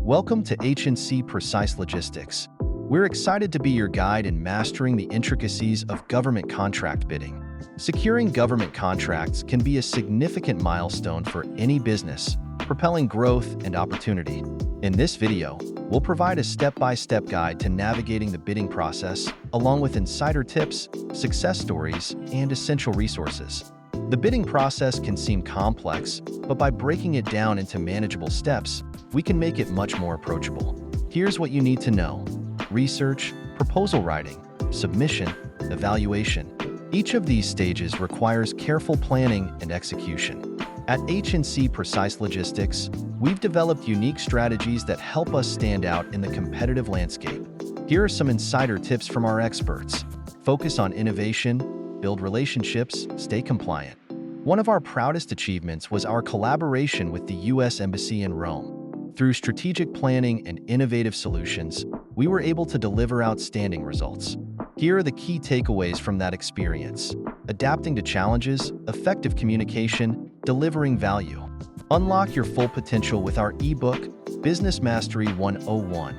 Welcome to H&C Precise Logistics. We're excited to be your guide in mastering the intricacies of government contract bidding. Securing government contracts can be a significant milestone for any business, propelling growth and opportunity. In this video, we'll provide a step-by-step guide to navigating the bidding process, along with insider tips, success stories, and essential resources. The bidding process can seem complex, but by breaking it down into manageable steps, we can make it much more approachable. Here's what you need to know: research, proposal writing, submission, evaluation. Each of these stages requires careful planning and execution. At H&C Precise Logistics, we've developed unique strategies that help us stand out in the competitive landscape. Here are some insider tips from our experts. Focus on innovation, build relationships, stay compliant. One of our proudest achievements was our collaboration with the U.S. Embassy in Rome. Through strategic planning and innovative solutions, we were able to deliver outstanding results. Here are the key takeaways from that experience: adapting to challenges, effective communication, delivering value. Unlock your full potential with our ebook, Business Mastery 101,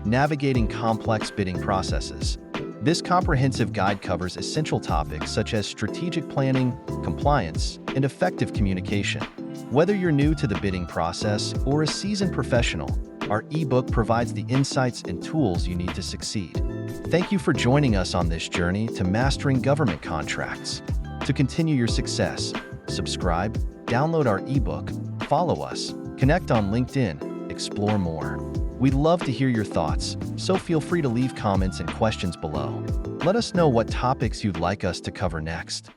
Navigating Complex Bidding Processes. This comprehensive guide covers essential topics such as strategic planning, compliance, and effective communication. Whether you're new to the bidding process or a seasoned professional, our ebook provides the insights and tools you need to succeed. Thank you for joining us on this journey to mastering government contracts. To continue your success, subscribe, download our ebook, follow us, connect on LinkedIn, explore more. We'd love to hear your thoughts, so feel free to leave comments and questions below. Let us know what topics you'd like us to cover next.